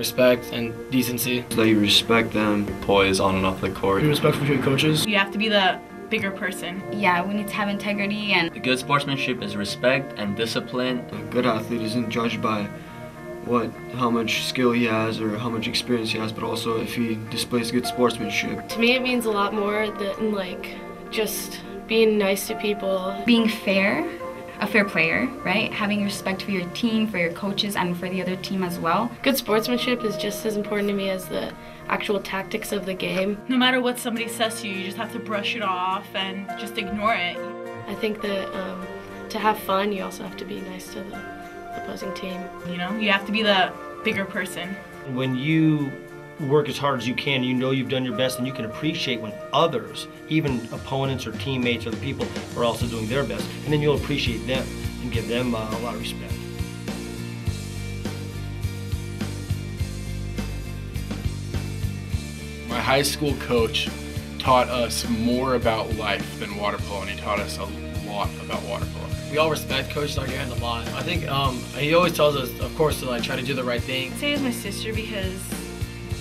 respect and decency. That you respect them, poise on and off the court. Be respectful to your coaches. You have to be the bigger person. Yeah, we need to have integrity and good sportsmanship is respect and discipline. A good athlete isn't judged by how much skill he has or how much experience he has, but also if he displays good sportsmanship. To me, it means a lot more than like just being nice to people. being fair, a fair player, right? Having respect for your team, for your coaches, and for the other team as well. Good sportsmanship is just as important to me as the actual tactics of the game. No matter what somebody says to you, you just have to brush it off and just ignore it. I think that to have fun, you also have to be nice to the opposing team. You know, you have to be the bigger person. When you work as hard as you can, you know you've done your best, and you can appreciate when others, even opponents or teammates or the people, are also doing their best. And then you'll appreciate them and give them a lot of respect. My high school coach taught us more about life than water polo, and he taught us a lot about water polo. We all respect Coach Zargarand a lot. I think he always tells us, of course, to like try to do the right thing. I'd say it was my sister because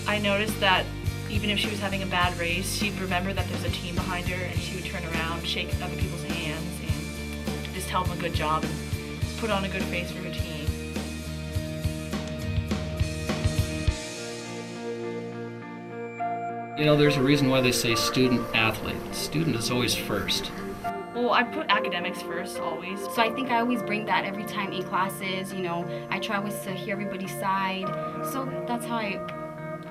I noticed that even if she was having a bad race, she'd remember that there's a team behind her, and she would turn around, shake other people's hands, and just tell them a good job and put on a good face for her team. You know, there's a reason why they say student athlete. Student is always first. Well, I put academics first, always. So I think I always bring that every time in classes, you know, I try always to hear everybody's side. So that's how I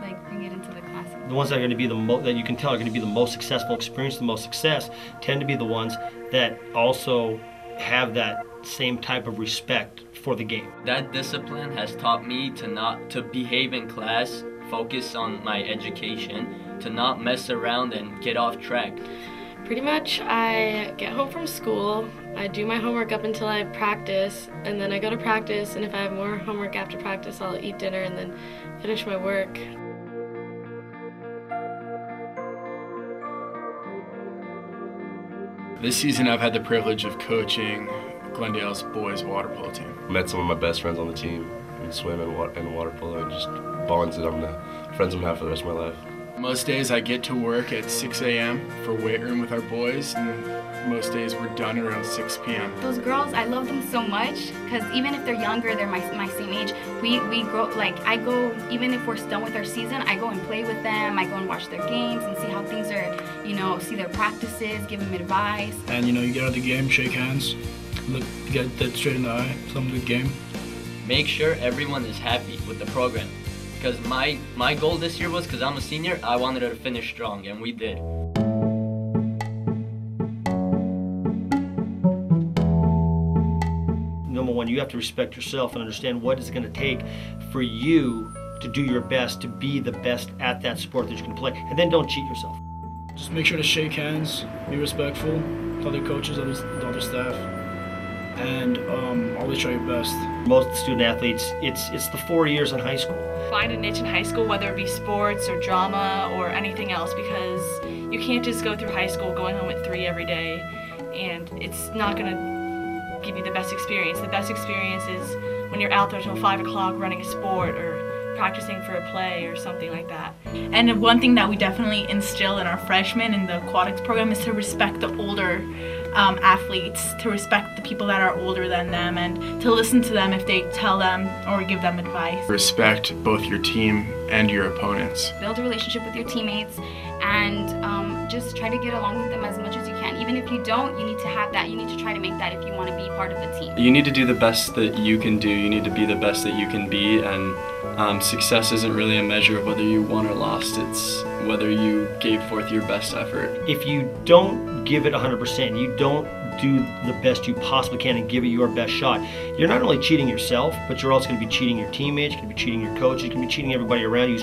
like bring it into the classes. The ones that are going to be that you can tell are going to be the most successful, experience the most success, tend to be the ones that also have that same type of respect for the game. That discipline has taught me to behave in class, focus on my education, to not mess around and get off track. Pretty much, I get home from school, I do my homework up until I practice, and then I go to practice, and if I have more homework after practice, I'll eat dinner and then finish my work. This season I've had the privilege of coaching Glendale's boys water polo team. Met some of my best friends on the team in swim and water polo, and just bonds that I'm the friends I'm gonna have for the rest of my life. Most days I get to work at 6 a.m. for weight room with our boys, and most days we're done around 6 p.m. Those girls, I love them so much because even if they're younger, they're my same age. We grow, like I go, even if we're done with our season, I go and play with them. I go and watch their games and see how things are, you know, see their practices, give them advice. And you know, you get out of the game, shake hands, look, get dead straight in the eye, tell them good game. Make sure everyone is happy with the program. Because my goal this year was, because I'm a senior, I wanted to finish strong, and we did. Number one, you have to respect yourself and understand what it's going to take for you to do your best, to be the best at that sport that you can play. And then don't cheat yourself. Just make sure to shake hands, be respectful to other coaches, to other staff, and always try your best. Most student athletes, it's the 4 years in high school. Find a niche in high school, whether it be sports or drama or anything else, because you can't just go through high school going home at 3 every day, and it's not going to give you the best experience. The best experience is when you're out there till 5 o'clock running a sport or practicing for a play or something like that. And one thing that we definitely instill in our freshmen in the aquatics program is to respect the older athletes, to respect the people that are older than them, and to listen to them if they tell them or give them advice. Respect both your team and your opponents. Build a relationship with your teammates and just try to get along with them as much as you can. Even if you don't, you need to have that. You need to try to make that if you want to be part of the team. You need to do the best that you can do. You need to be the best that you can be, and success isn't really a measure of whether you won or lost. It's whether you gave forth your best effort. If you don't give it 100%, you don't do the best you possibly can and give it your best shot, you're not only cheating yourself, but you're also going to be cheating your teammates, you're going to be cheating your coach, you're going to be cheating everybody around you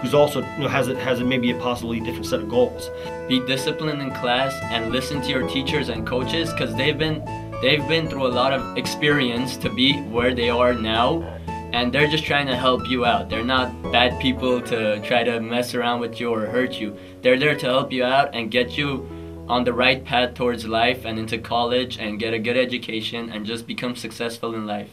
who's also, you know, has maybe a possibly different set of goals. Be disciplined in class and listen to your teachers and coaches, because they've been through a lot of experience to be where they are now, and they're just trying to help you out. They're not bad people to try to mess around with you or hurt you. They're there to help you out and get you on the right path towards life and into college and get a good education and just become successful in life.